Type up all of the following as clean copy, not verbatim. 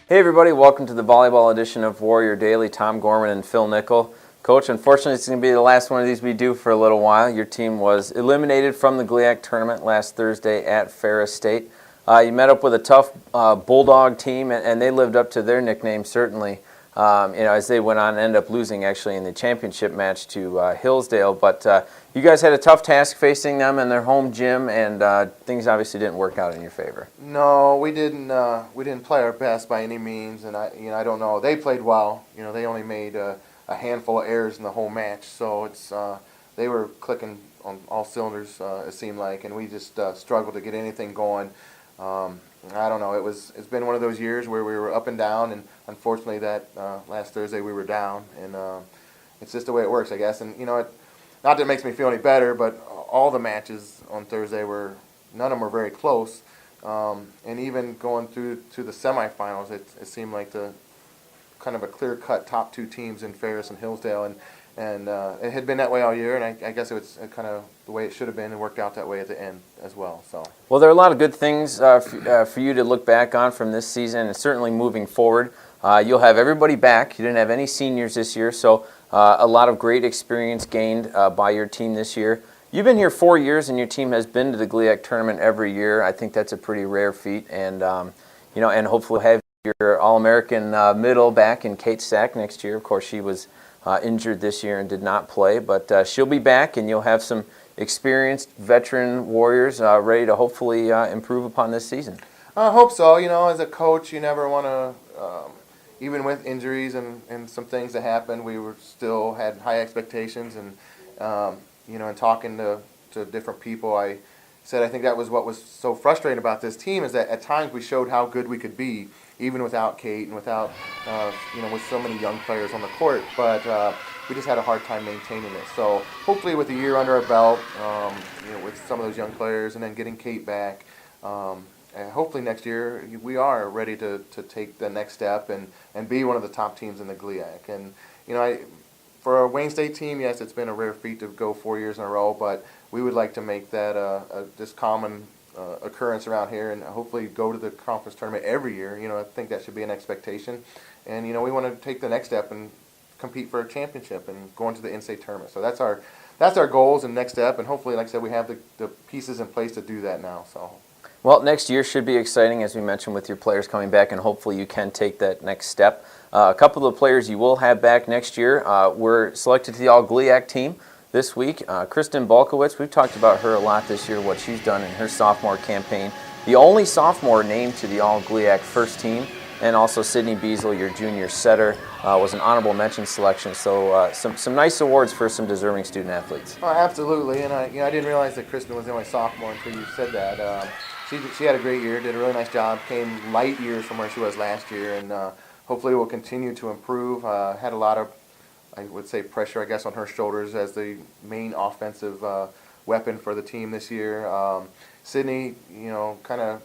Hey everybody, welcome to the volleyball edition of Warrior Daily. Tom Gorman and Phil Nickel. Coach, unfortunately it's going to be the last one of these we do for a little while. Your team was eliminated from the GLIAC tournament last Thursday at Ferris State. You met up with a tough Bulldog team, and they lived up to their nickname certainly. As they went on and ended up losing actually in the championship match to Hillsdale. But you guys had a tough task facing them in their home gym, and things obviously didn't work out in your favor. No, we didn't. We didn't play our best by any means, and I don't know. They played well. They only made a handful of errors in the whole match, so they were clicking on all cylinders. It seemed like, and we just struggled to get anything going. I don't know. It's been one of those years where we were up and down, and unfortunately that last Thursday we were down, and it's just the way it works, I guess. And not that it makes me feel any better, but all the matches on Thursday none of them were very close, and even going through to the semifinals, it seemed like the kind of a clear-cut top two teams in Ferris and Hillsdale, and it had been that way all year, and I guess it was kind of the way it should have been, and worked out that way at the end as well. Well, there are a lot of good things for you to look back on from this season, and certainly moving forward. You'll have everybody back. You didn't have any seniors this year, so a lot of great experience gained by your team this year. You've been here 4 years, and your team has been to the GLIAC tournament every year. I think that's a pretty rare feat, and and hopefully have your All-American middle back in Kate Stack next year. Of course, she was injured this year and did not play, but she'll be back, and you'll have some experienced veteran Warriors ready to hopefully improve upon this season. I hope so. As a coach, you never want to, even with injuries and some things that happened, we still had high expectations, and and talking to different people, I said I think that was what was so frustrating about this team, is that at times we showed how good we could be, even without Kate and without, with so many young players on the court. But we just had a hard time maintaining it. So hopefully with a year under our belt, with some of those young players, and then getting Kate back, and hopefully next year we are ready to take the next step and be one of the top teams in the GLIAC. And, for a Wayne State team, yes, it's been a rare feat to go 4 years in a row, but we would like to make that a just common occurrence around here, and hopefully go to the conference tournament every year. I think that should be an expectation, and we want to take the next step and compete for a championship and go into the in-state tournament. So that's our goals and next step, and hopefully, like I said, we have the pieces in place to do that now. So. Well, next year should be exciting, as we mentioned, with your players coming back, and hopefully you can take that next step. A couple of the players you will have back next year were selected to the All-GLIAC team this week. Kristen Balkowitz, we've talked about her a lot this year, what she's done in her sophomore campaign. The only sophomore named to the All-GLIAC first team, and also Sydney Beasel, your junior setter, was an honorable mention selection. So some nice awards for some deserving student athletes. Oh, absolutely, and I didn't realize that Kristen was the only sophomore until you said that. She had a great year, did a really nice job, came light years from where she was last year, and hopefully will continue to improve. Had a lot of, I would say, pressure, I guess, on her shoulders as the main offensive weapon for the team this year. Sydney, kind of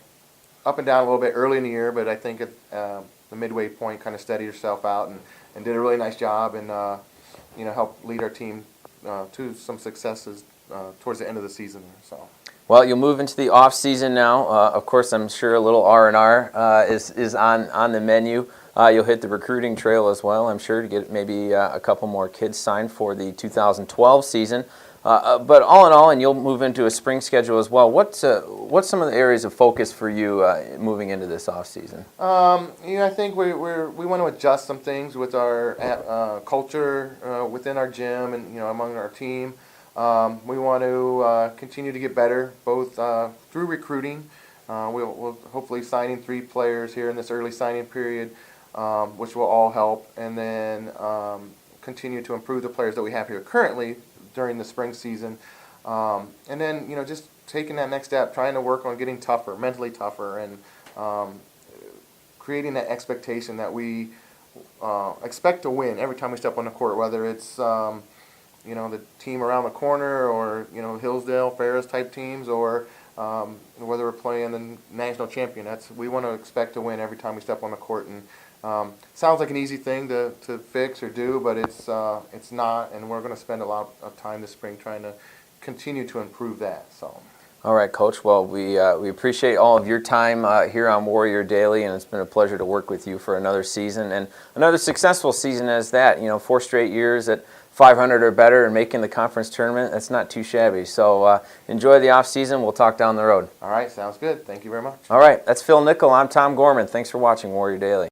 up and down a little bit early in the year, but I think at the midway point kind of steadied herself out and did a really nice job, and helped lead our team to some successes towards the end of the season. So. Well, you'll move into the off season now. Of course, I'm sure a little R&R is on the menu. You'll hit the recruiting trail as well, I'm sure, to get maybe a couple more kids signed for the 2012 season. But all in all, and you'll move into a spring schedule as well. What's some of the areas of focus for you moving into this off season? I think we want to adjust some things with our culture within our gym and among our team. We want to continue to get better, both through recruiting. We'll hopefully signing 3 players here in this early signing period, which will all help, and then continue to improve the players that we have here currently during the spring season, and then just taking that next step, trying to work on getting tougher, mentally tougher, and creating that expectation that we expect to win every time we step on the court, whether it's the team around the corner, or Hillsdale, Ferris type teams, or whether we're playing the national champion. We want to expect to win every time we step on the court, and sounds like an easy thing to fix or do, but it's not, and we're going to spend a lot of time this spring trying to continue to improve that. So. All right, Coach. Well, we appreciate all of your time here on Warrior Daily, and it's been a pleasure to work with you for another season and another successful season as that. 4 straight years at 500 or better and making the conference tournament. That's not too shabby. So enjoy the off season. We'll talk down the road. All right, sounds good. Thank you very much. All right, that's Phil Nickel. I'm Tom Gorman. Thanks for watching Warrior Daily.